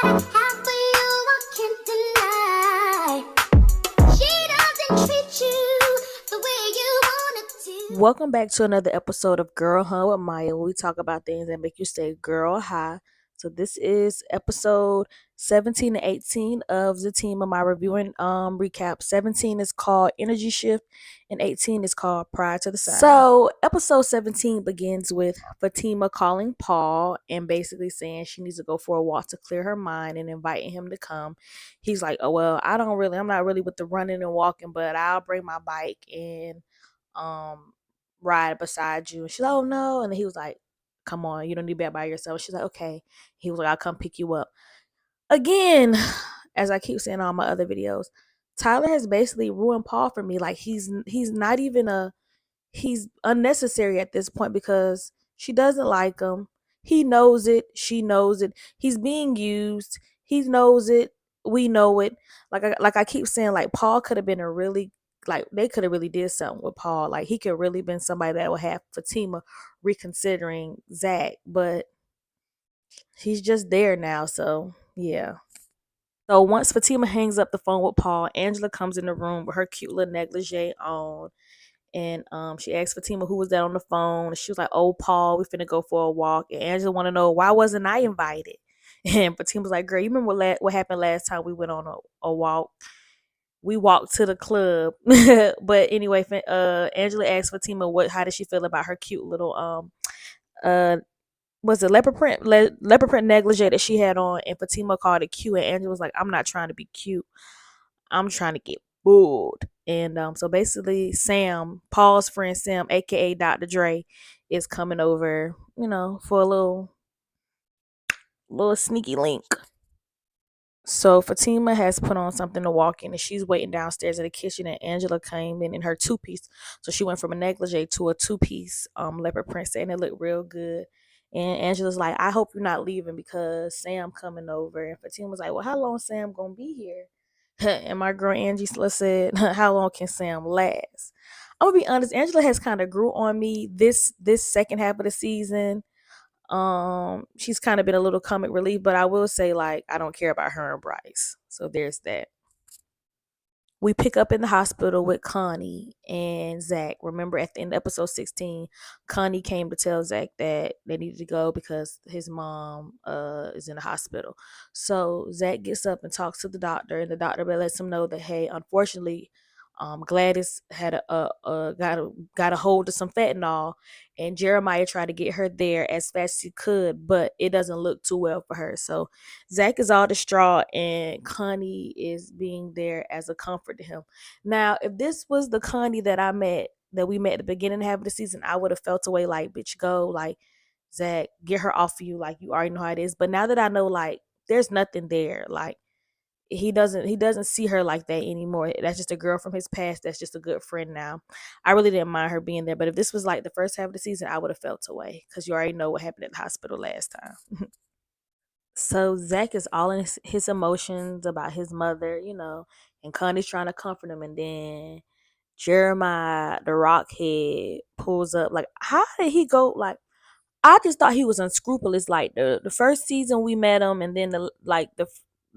I have for you, I can't deny. She doesn't treat you the way you want it to. Welcome back to another episode of Girl Huh with Maya, where we talk about things that make you say girl hi. So this is episode 17 and 18 of Zatima, my reviewing recap. 17 is called Energy Shift and 18 is called Pride to the Side. So episode 17 begins with Fatima calling Paul and basically saying she needs to go for a walk to clear her mind and inviting him to come. He's like, oh well, I'm not really with the running and walking, but I'll bring my bike and ride beside you. And she's like, oh no. And then he was like, come on, you don't need to be out by yourself. She's like, okay. He was like, I'll come pick you up. Again, as I keep saying on my other videos, Tyler has basically ruined Paul for me. Like he's not even he's unnecessary at this point because she doesn't like him. He knows it. She knows it. He's being used. He knows it. We know it. Like I keep saying, like Paul could have been a really like they could have really did something with Paul. Like he could really been somebody that would have Fatima reconsidering Zach, but he's just there now. So yeah. So once Fatima hangs up the phone with Paul, Angela comes in the room with her cute little negligee on. And she asked Fatima who was that on the phone. And she was like, oh, Paul, we finna go for a walk. And Angela want to know, why wasn't I invited? And Fatima was like, girl, you remember what happened last time we went on a walk? We walked to the club. But anyway, Angela asked Fatima how did she feel about her cute little uh was it leopard print negligee that she had on, and Fatima called it cute, and Angela was like, I'm not trying to be cute, I'm trying to get bored. And so basically Sam, Paul's friend Sam, aka Dr. Dre, is coming over, for a little sneaky link. So Fatima has put on something to walk in, and she's waiting downstairs in the kitchen. And Angela came in her two piece, so she went from a negligee to a two piece leopard print set, and it looked real good. And Angela's like, I hope you're not leaving because Sam coming over. And Fatima was like, well, how long Sam gonna be here? And my girl Angie said, how long can Sam last? I'm gonna be honest, Angela has kind of grew on me this second half of the season. She's kind of been a little comic relief, but I will say, like, I don't care about her and Bryce. So there's that. We pick up in the hospital with Connie and Zach. Remember at the end of episode 16, Connie came to tell Zach that they needed to go because his mom is in the hospital. So Zach gets up and talks to the doctor, and the doctor lets him know that, hey, unfortunately, Gladys had got a hold of some fentanyl, and Jeremiah tried to get her there as fast as he could, but it doesn't look too well for her. So Zach is all distraught, and Connie is being there as a comfort to him. Now, if this was the Connie that we met at the beginning half of the season, I would have felt away like, bitch, go, like, Zach, get her off of you, like, you already know how it is. But now that I know, like, there's nothing there, like, he doesn't see her like that anymore. That's just a girl from his past. That's just a good friend now. I really didn't mind her being there, but if this was like the first half of the season, I would have felt away because you already know what happened at the hospital last time. So Zach is all in his emotions about his mother, and Connie's trying to comfort him, and then Jeremiah, the rockhead, pulls up. Like, how did he go? Like, I just thought he was unscrupulous. Like the first season we met him, and then the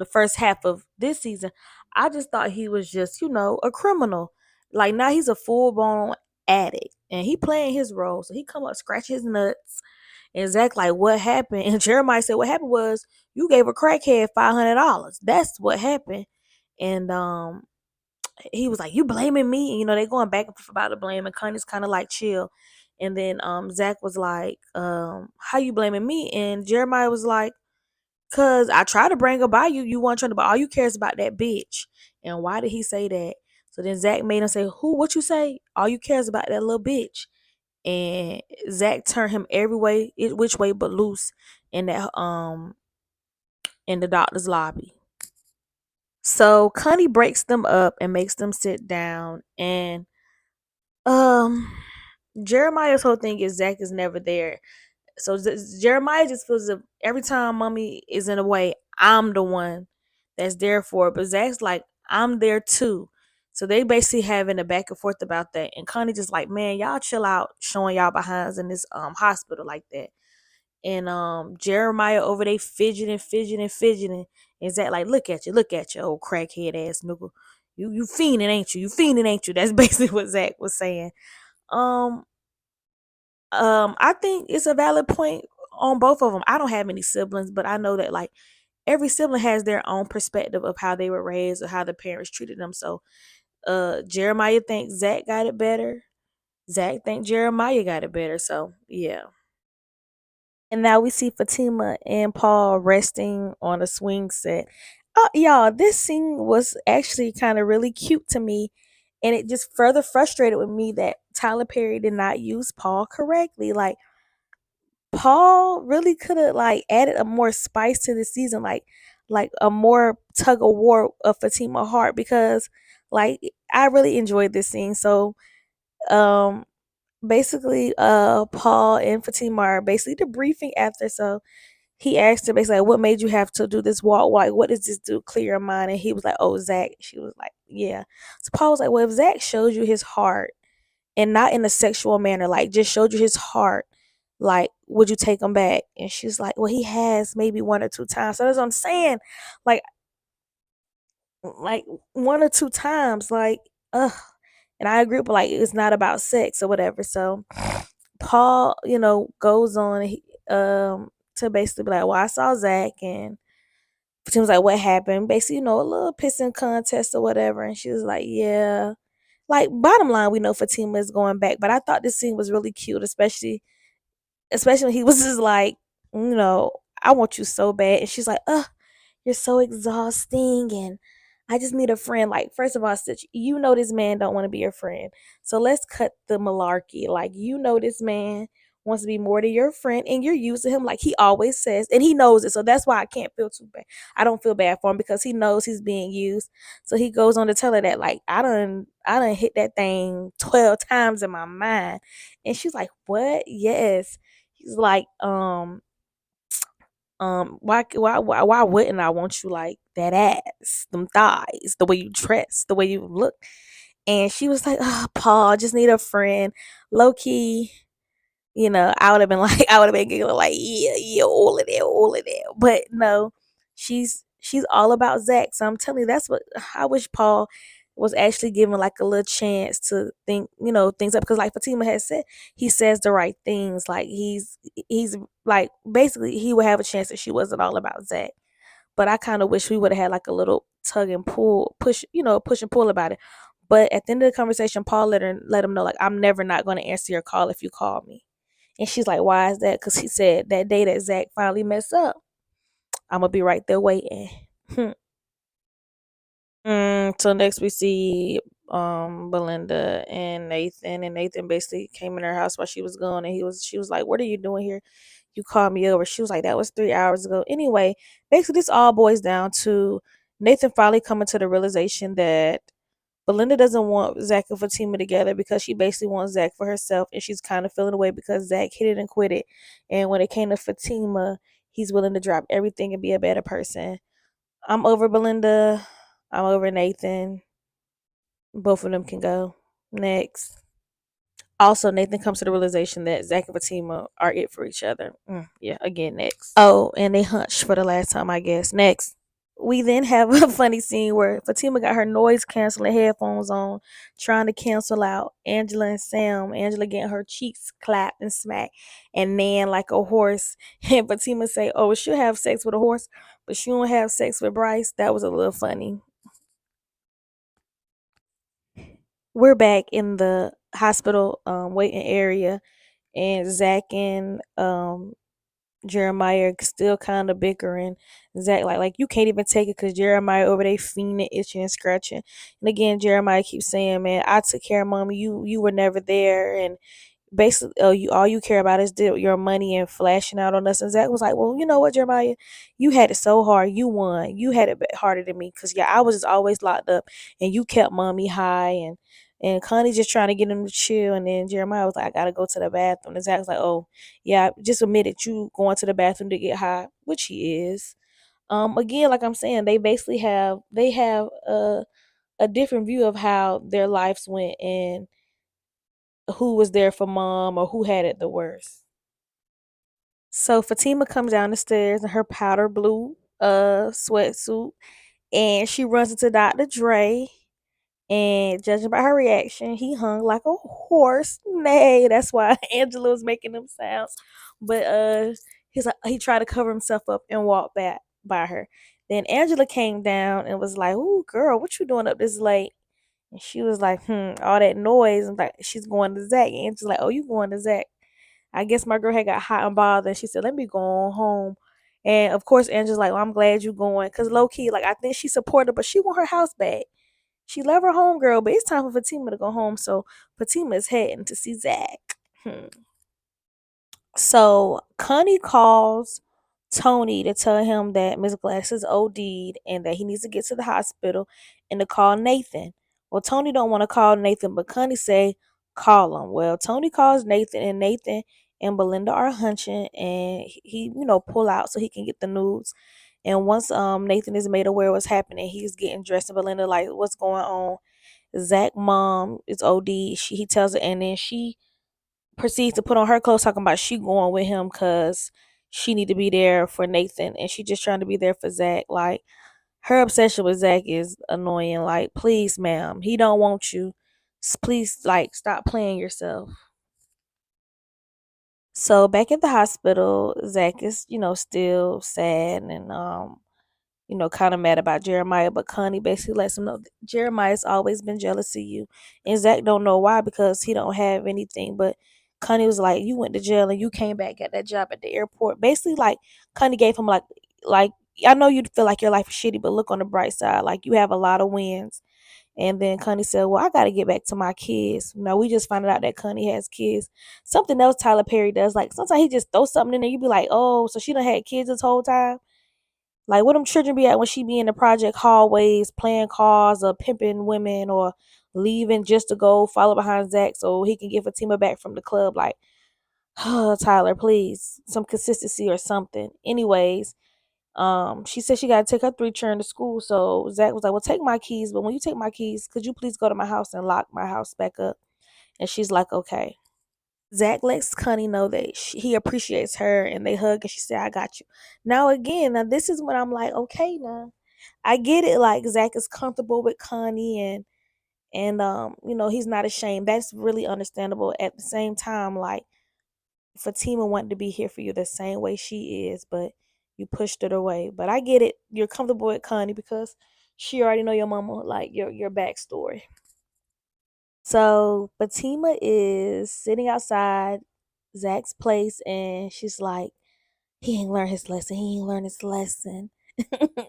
first half of this season, I just thought he was just a criminal. Like now he's a full blown addict, and he playing his role. So he come up scratch his nuts, and Zach like, what happened? And Jeremiah said, what happened was you gave a crackhead $500. That's what happened. And he was like, you blaming me? And, they going back and forth about the blame, and Connie's kind of like chill. And then Zach was like, how you blaming me? And Jeremiah was like, cause I tried to bring her by you. You weren't trying to, but all you care is about that bitch. And why did he say that? So then Zach made him say, who, what you say? All you care is about that little bitch. And Zach turned him every way, which way but loose in that in the doctor's lobby. So Connie breaks them up and makes them sit down, and um Jeremiah's whole thing is Zach is never there. So Jeremiah just feels that every time mommy is in a way, I'm the one that's there for her. But Zach's like, I'm there too. So they basically having a back and forth about that. And Connie just like, man, y'all chill out showing y'all behinds in this hospital like that. and Jeremiah over there fidgeting, and Zach like, look at you, old crackhead ass nigga. You fiending, ain't you? You fiending, ain't you? That's basically what Zach was saying. Um I think it's a valid point on both of them. I don't have any siblings, but I know that like every sibling has their own perspective of how they were raised or how the parents treated them. So Jeremiah thinks Zach got it better. Zach think Jeremiah got it better. So yeah. And now we see Fatima and Paul resting on a swing set. Y'all, this scene was actually kind of really cute to me. And it just further frustrated with me that Tyler Perry did not use Paul correctly. Like, Paul really could have like added a more spice to the season, like a more tug of war of Fatima heart, because like I really enjoyed this scene. So um basically Paul and Fatima are basically debriefing after. So he asked her basically like, what made you have to do this walk? Like, what does this do? Clear your mind. And he was like, oh, Zach. She was like, yeah. So Paul was like, well, if Zach shows you his heart and not in a sexual manner, like just showed you his heart, like, would you take him back? And she's like, well, he has maybe one or two times. So that's what I'm saying. Like, like one or two times, like, ugh. And I agree, but like it's not about sex or whatever. So Paul, goes on to basically be like, well, I saw Zach, and she was like, what happened? Basically, a little pissing contest or whatever. And she was like, yeah. Like, bottom line, we know Fatima is going back, but I thought this scene was really cute, especially when he was just like, I want you so bad. And she's like, ugh, you're so exhausting, and I just need a friend. Like, first of all, Stitch, this man don't want to be your friend. So let's cut the malarkey. Like, this man wants to be more than your friend, and you're using him like he always says, and he knows it. So that's why I can't feel too bad. I don't feel bad for him because he knows he's being used. So he goes on to tell her that, like, I done hit that thing 12 times in my mind. And she's like, what? Yes. He's like, why wouldn't I want you, like that ass, them thighs, the way you dress, the way you look? And she was like, oh, Paul, I just need a friend. Low key, I would have been like, I would have been giggling like, yeah, yeah, all of that. But no, she's all about Zach. So I'm telling you, that's what I wish Paul was actually given like a little chance to think, things up, because like Fatima has said, he says the right things. Like he's like, basically he would have a chance if she wasn't all about Zach. But I kind of wish we would have had like a little tug and pull, push and pull about it. But at the end of the conversation, Paul let him know, like, I'm never not going to answer your call if you call me. And she's like, why is that? Because he said that day that Zach finally messed up, I'm going to be right there waiting. So next we see Belinda and Nathan. And Nathan basically came in her house while she was gone, and she was like, what are you doing here? You called me over. She was like, that was 3 hours ago. Anyway, basically this all boils down to Nathan finally coming to the realization that Belinda doesn't want Zach and Fatima together because she basically wants Zach for herself, and she's kind of feeling away because Zach hit it and quit it. And when it came to Fatima, he's willing to drop everything and be a better person. I'm over Belinda. I'm over Nathan. Both of them can go. Next. Also, Nathan comes to the realization that Zach and Fatima are it for each other. Yeah, again, next. Oh, and they hunched for the last time, I guess. Next. We then have a funny scene where Fatima got her noise canceling headphones on, trying to cancel out Angela and Sam. Angela getting her cheeks clapped and smacked, and Nan like a horse. And Fatima say, "Oh, she'll have sex with a horse, but she won't have sex with Bryce." That was a little funny. We're back in the hospital waiting area, and Zach and Jeremiah still kind of bickering. Zach like you can't even take it because Jeremiah over there fiending, itching, and scratching. And again, Jeremiah keeps saying, "Man, I took care of mommy. You were never there." And basically, you all you care about is your money and flashing out on us. And Zach was like, "Well, you know what, Jeremiah, you had it so hard. You won. You had it harder than me because yeah, I was just always locked up, and you kept mommy high and Connie just trying to get him to chill." And then Jeremiah was like, I gotta go to the bathroom. And Zach was like, oh, yeah, just admit it. You going to the bathroom to get high, which he is. Again, like I'm saying, they have a different view of how their lives went and who was there for mom or who had it the worst. So Fatima comes down the stairs in her powder blue sweatsuit, and she runs into Dr. Dre. And judging by her reaction, he hung like a horse. Nay, that's why Angela was making them sounds. But he's like he tried to cover himself up and walk back by her. Then Angela came down and was like, "Ooh, girl, what you doing up this late?" And she was like, all that noise. And like, she's going to Zach. And she's like, oh, you going to Zach? I guess my girl had got hot and bothered. And she said, let me go on home. And of course, Angela's like, well, I'm glad you going. Because low key, like, I think she supported, but she want her house back. She love her home girl, but it's time for Fatima to go home. So Fatima is heading to see Zach. So Connie calls Tony to tell him that Miss Glass is OD'd and that he needs to get to the hospital and to call Nathan. Well, Tony don't want to call Nathan, but Connie say call him. Well, Tony calls Nathan, and Nathan and Belinda are hunching, and he pull out so he can get the news. And once Nathan is made aware of what's happening, he's getting dressed, and Belinda like, what's going on? Zach mom is OD. He tells her, and then she proceeds to put on her clothes, talking about she going with him because she need to be there for Nathan, and she just trying to be there for Zach. Like, her obsession with Zach is annoying. Like, please, ma'am, he don't want you. Please, like, stop playing yourself. So back at the hospital, Zach is, still sad and kind of mad about Jeremiah, but Connie basically lets him know that Jeremiah's always been jealous of you. And Zach don't know why because he don't have anything. But Connie was like, you went to jail and you came back, got that job at the airport. Basically, like, Connie gave him like I know you feel like your life is shitty, but look on the bright side. Like, you have a lot of wins. And then Connie said, well, I got to get back to my kids. We just found out that Connie has kids. Something else Tyler Perry does. Like, sometimes he just throws something in there. You be like, oh, so she done had kids this whole time? Like, what them children be at when she be in the project hallways playing cars or pimping women or leaving just to go follow behind Zach so he can get Fatima back from the club? Like, oh, Tyler, please, some consistency or something. Anyways, she said she got to take her 3 children to school. So Zach was like, well, take my keys. But when you take my keys, could you please go to my house and lock my house back up? And she's like, okay. Zach lets Connie know that he appreciates her, and they hug, and she said, I got you. Now, this is when I'm like, okay, now I get it. Like, Zach is comfortable with Connie, and he's not ashamed. That's really understandable. At the same time, like, Fatima wanted to be here for you the same way she is, but you pushed it away. But I get it. You're comfortable with Connie because she already know your mama, like your backstory. So Fatima is sitting outside Zach's place, and she's like, he ain't learned his lesson. He ain't learned his lesson.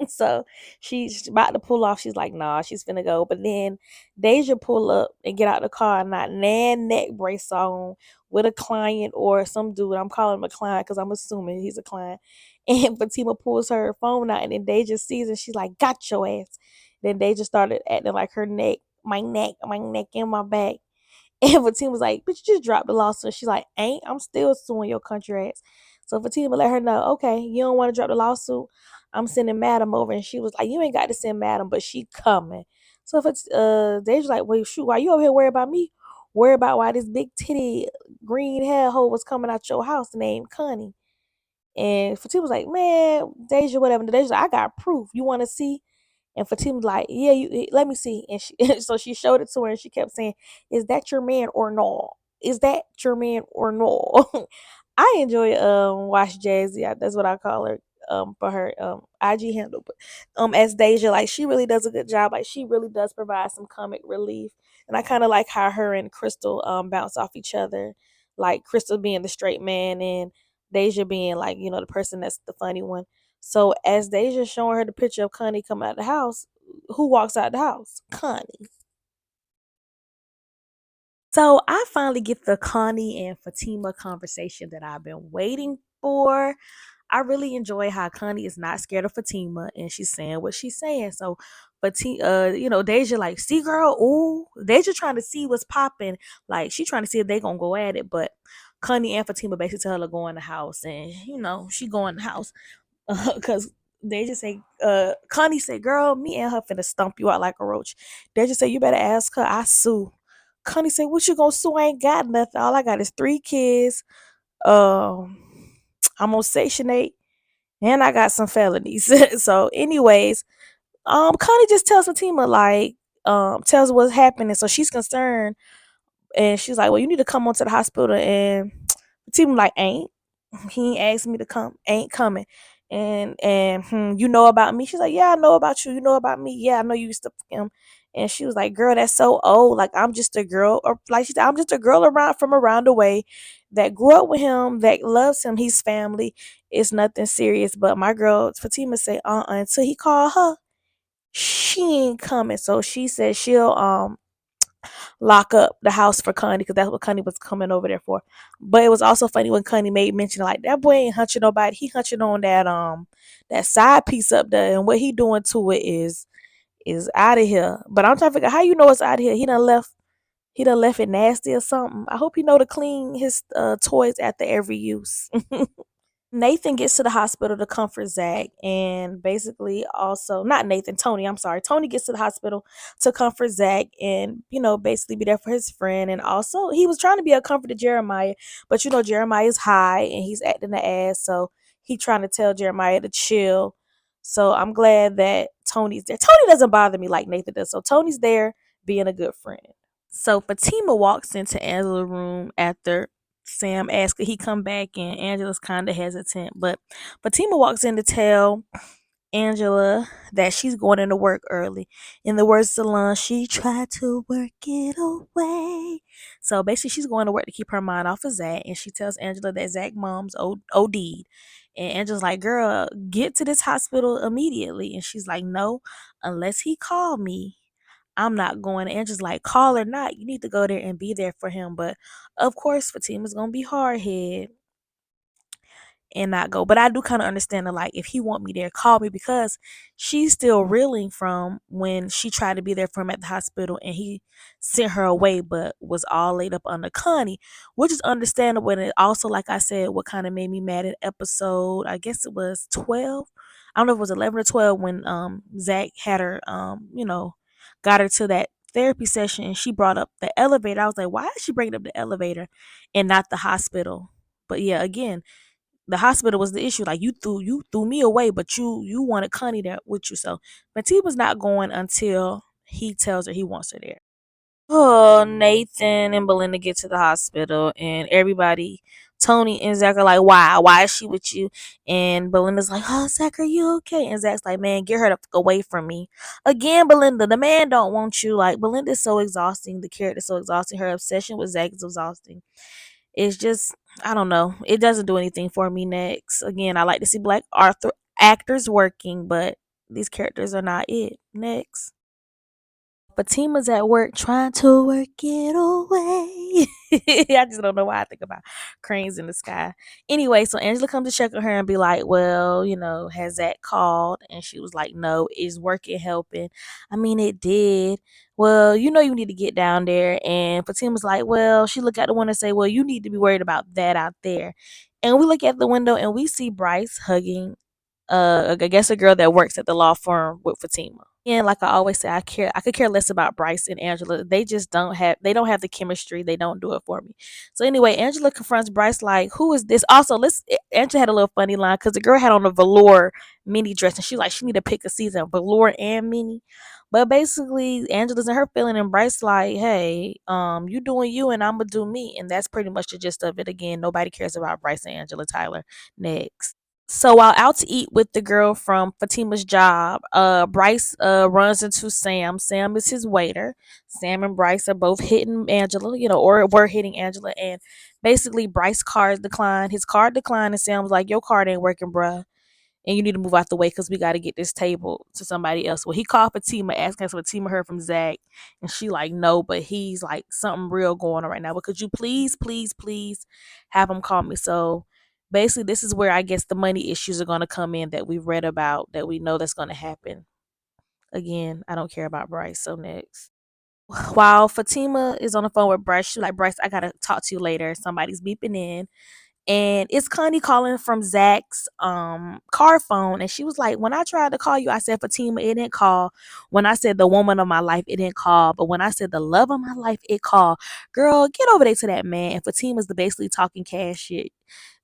So she's about to pull off. She's like, nah, she's finna go. But then Deja pull up and get out the car and not nan neck brace on with a client or some dude. I'm calling him a client because I'm assuming he's a client. And Fatima pulls her phone out, and then Deja sees and she's like, got your ass. Then Deja started acting like her neck, my neck in my back. And Fatima was like, bitch, you just dropped the lawsuit. She's like, ain't, I'm still suing your country ass. So Fatima let her know, okay, you don't want to drop the lawsuit. I'm sending Madam over. And she was like, you ain't got to send Madam, but she coming. So if it's Deja's like, well, shoot, why you over here worried about me? Worry about why this big titty green hair hole was coming out your house named Connie. And Fatima was like, man, Deja, whatever. And Deja's like, I got proof. You want to see? And Fatima's like, yeah, let me see. And so she showed it to her, and she kept saying, is that your man or no? Is that your man or no? I enjoy Watch Jazzy. That's what I call her for her IG handle. But as Deja, like, she really does a good job. Like, she really does provide some comic relief. And I kind of like how her and Crystal bounce off each other. Like, Crystal being the straight man and Deja being, like, the person that's the funny one. So as Deja showing her the picture of Connie coming out the house, who walks out the house? Connie. So I finally get the Connie and Fatima conversation that I've been waiting for. I really enjoy how Connie is not scared of Fatima and she's saying what she's saying. So Fatima, Deja like, see girl, ooh, Deja trying to see what's popping. Like, she trying to see if they gonna go at it, but Connie and Fatima basically tell her to go in the house, and she go in the house. Because they just say, Connie said, girl, me and her finna stump you out like a roach. They just say, you better ask her, I sue. Connie said, what you gonna sue? I ain't got nothing. All I got is 3 kids. Um, I'm on Section 8 and I got some felonies. So, anyways, Connie just tells Fatima, like, tells what's happening. So she's concerned and she's like, well, you need to come on to the hospital. And Fatima, like, ain't. He ain't asked me to come, ain't coming. And you know about me? She's like, yeah, I know about you. You know about me? Yeah, I know you used to fuck him. And she was like, girl, that's so old. Like, I'm just a girl, or like she said, I'm just a girl around from around the way that grew up with him, that loves him. He's family. It's nothing serious. But my girl Fatima say, until he call her, she ain't coming. So she said she'll lock up the house for Connie because that's what Connie was coming over there for. But it was also funny when Connie made mention like that boy ain't hunching nobody. He hunching on that side piece up there, and what he doing to it is out of here. But I'm trying to figure out how you know it's out of here. He done left. He done left it nasty or something. I hope he know to clean his toys after every use. Nathan gets to the hospital to comfort Zach, and basically also not Nathan, Tony. I'm sorry, Tony gets to the hospital to comfort Zach, and basically be there for his friend. And also, he was trying to be a comfort to Jeremiah, but Jeremiah's high and he's acting the ass, so he trying to tell Jeremiah to chill. So I'm glad that Tony's there. Tony doesn't bother me like Nathan does, so Tony's there being a good friend. So Fatima walks into Angela's room after Sam asks if he come back, and Angela's kind of hesitant. But Fatima walks in to tell Angela that she's going into work early. In the words of Salon, she tried to work it away. So basically, she's going to work to keep her mind off of Zach, and she tells Angela that Zach mom's OD'd. And Angela's like, girl, get to this hospital immediately. And she's like, no, unless he called me, I'm not going. And just like, call or not, you need to go there and be there for him. But of course, Fatima's gonna be hard head and not go. But I do kind of understand that, like, if he want me there, call me, because she's still reeling from when she tried to be there for him at the hospital and he sent her away, but was all laid up under Connie, which is understandable. And it also, like I said, what kind of made me mad in episode, I guess it was 12. I don't know if it was 11 or 12 when Zach had her got her to that therapy session and she brought up the elevator. I was like, why is she bringing up the elevator and not the hospital? But yeah, again, the hospital was the issue. Like, you threw me away, but you wanted Connie there with you. So Fatima's not going until he tells her he wants her there. Oh, Nathan and Belinda get to the hospital, and everybody, Tony and Zach are like, why? Why is she with you? And Belinda's like, oh, Zach, are you okay? And Zach's like, man, get her the fuck away from me. Again, Belinda, the man don't want you. Like, Belinda's so exhausting. The character's so exhausting. Her obsession with Zach is exhausting. It's just, I don't know. It doesn't do anything for me. Next, again, I like to see black Arthur actors working, but these characters are not it. Next. Fatima's at work trying to work it away. I just don't know why I think about cranes in the sky. Anyway, so Angela comes to check on her and be like, well, has Zach called? And she was like, no, is working helping? I mean, it did. Well, you need to get down there. And Fatima's like, well, she look out the window and say, well, you need to be worried about that out there. And we look at the window and we see Bryce hugging I guess a girl that works at the law firm with Fatima. And like I always say, I could care less about Bryce and Angela. They don't have the chemistry. They don't do it for me. So anyway, Angela confronts Bryce like, who is this? Also, Angela had a little funny line because the girl had on a velour mini dress and she like she need to pick a season, velour and mini. But basically Angela's in her feeling and Bryce like, hey, you doing you and I'ma do me. And that's pretty much the gist of it. Again, nobody cares about Bryce and Angela Tyler. Next. So while out to eat with the girl from Fatima's job, Bryce runs into Sam. Sam is his waiter. Sam and Bryce are both hitting Angela, or were hitting Angela, and basically Bryce's card declined. His card declined, and Sam was like, "Your card ain't working, bruh, and you need to move out the way because we got to get this table to somebody else." Well, he called Fatima, asking if Fatima heard from Zach, and she like, no, but he's like, something real going on right now. But could you please, please, please have him call me? So basically, this is where I guess the money issues are going to come in that we've read about, that we know that's going to happen. Again, I don't care about Bryce. So next. While Fatima is on the phone with Bryce, she's like, Bryce, I gotta talk to you later. Somebody's beeping in, and it's Connie calling from Zach's car phone, and she was like, when I tried to call you, I said Fatima, it didn't call. When I said the woman of my life, it didn't call. But when I said the love of my life, it called. Girl, get over there to that man. And Fatima's basically talking cash shit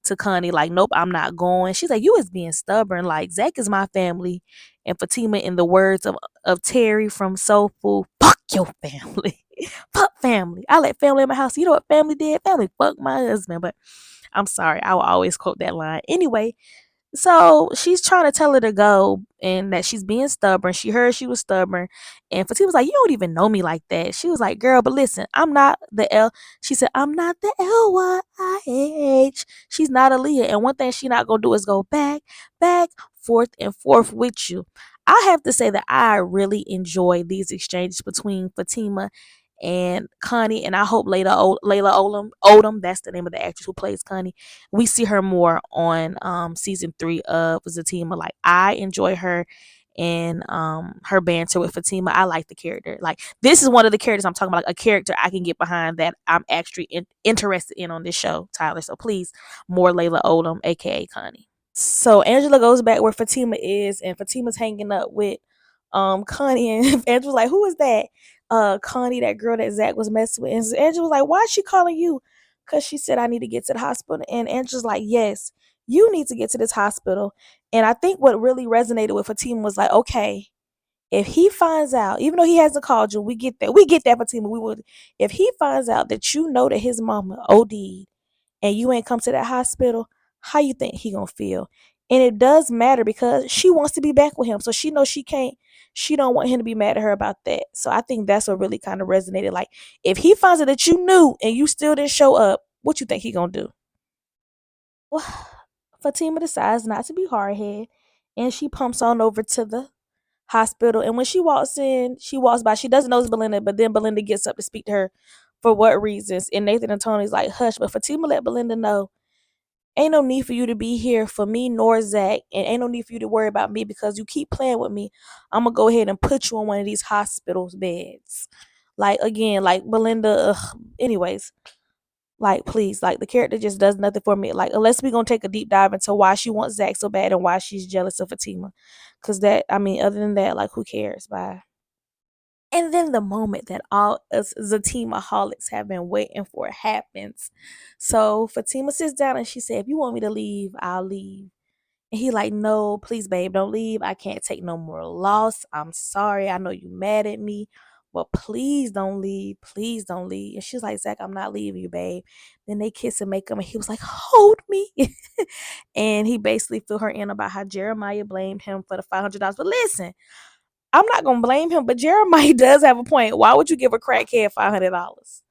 to Connie, like, nope, I'm not going. She's like, you is being stubborn. Like, Zach is my family. And Fatima, in the words of Terry from Soul Food, fuck your family. Fuck family. I let family in my house. You know what family did? Family fuck my husband. But I'm sorry. I will always quote that line. Anyway, so she's trying to tell her to go and that she's being stubborn. She heard she was stubborn. And Fatima was like, you don't even know me like that. She was like, girl, but listen, I'm not the L. She said, I'm not the LYH. She's not a Leah. And one thing she not going to do is go back, forth, and forth with you. I have to say that I really enjoy these exchanges between Fatima and Connie, and I hope Layla Odom, that's the name of the actress who plays Connie, we see her more on season 3 of Zatima. Like, I enjoy her and her banter with Fatima. I like the character. Like, this is one of the characters I'm talking about, like a character I can get behind that I'm actually interested in on this show, Tyler. So please, more Layla Odom, aka Connie. So Angela goes back where Fatima is, and Fatima's hanging up with Connie, and Angela's like, who is that? Connie, that girl that Zach was messing with. And Angela was like, why is she calling you? Because she said I need to get to the hospital. And Angela's like, yes, you need to get to this hospital. And I think what really resonated with Fatima was like, okay, if he finds out, even though he hasn't called you, we get that, Fatima. We would, if he finds out that you know that his mama OD'd and you ain't come to that hospital, how you think he gonna feel? And it does matter because she wants to be back with him. So she knows she don't want him to be mad at her about that. So I think that's what really kind of resonated. Like, if he finds out that you knew and you still didn't show up, what you think he gonna do? Well, Fatima decides not to be hard head and she pumps on over to the hospital. And when she walks in, she walks by. She doesn't know it's Belinda, but then Belinda gets up to speak to her for what reasons. And Nathan and Tony's like, hush. But Fatima let Belinda know, ain't no need for you to be here for me nor Zach. And ain't no need for you to worry about me because you keep playing with me. I'm going to go ahead and put you on one of these hospital beds. Like, again, like Belinda, anyways, like, please, like, the character just does nothing for me. Like, unless we going to take a deep dive into why she wants Zach so bad and why she's jealous of Fatima. Because that, I mean, other than that, like, who cares? Bye. And then the moment that all us Zatima holics have been waiting for happens. So Fatima sits down and she said, if you want me to leave, I'll leave. And he like, no, please, babe, don't leave. I can't take no more loss. I'm sorry. I know you mad at me. But please don't leave. Please don't leave. And she's like, Zach, I'm not leaving you, babe. Then they kiss and make up, and he was like, hold me. And he basically filled her in about how Jeremiah blamed him for the $500. But listen, I'm not gonna blame him, but Jeremiah does have a point. Why would you give a crackhead $500?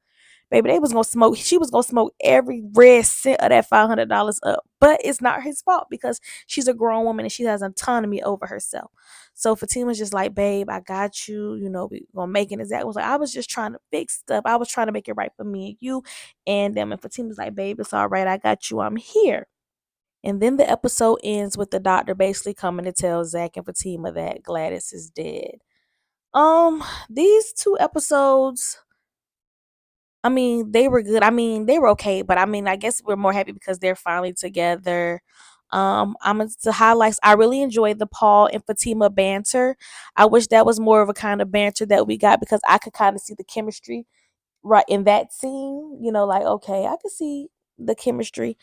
Baby, they was gonna smoke. She was gonna smoke every red cent of that $500 up. But it's not his fault because she's a grown woman and she has autonomy over herself. So Fatima's just like, babe, I got you. You know, we gonna make it. Exactly. Was like, I was just trying to fix stuff. I was trying to make it right for me and you and them. And Fatima's like, babe, it's all right. I got you. I'm here. And then the episode ends with the doctor basically coming to tell Zach and Fatima that Gladys is dead. These two episodes, I mean, they were good. I mean, they were okay, but I mean, I guess we're more happy because they're finally together. I'm into highlights. I really enjoyed the Paul and Fatima banter. I wish that was more of a kind of banter that we got because I could kind of see the chemistry right in that scene. You know, like, okay, I could see the chemistry.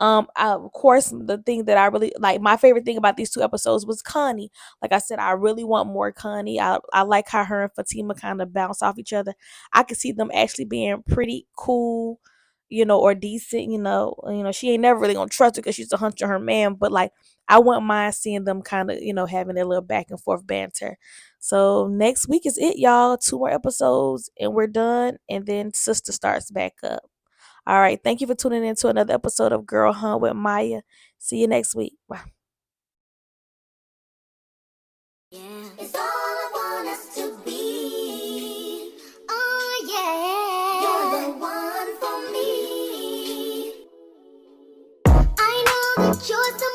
Of course, the thing that I really like, my favorite thing about these two episodes was Connie. Like I said, I really want more Connie. I like how her and Fatima kind of bounce off each other. I could see them actually being pretty cool, you know, or decent. She ain't never really gonna trust her because she's a hunter her man. But like, I wouldn't mind seeing them kind of, having their little back and forth banter. So next week is it, y'all. 2 more episodes and we're done. And then Sister starts back up. All right. Thank you for tuning in to another episode of Girl Hunt with Maya. See you next week. Bye. Yeah. It's all I want us to be. Oh, yeah. You're the one for me. I know that you're the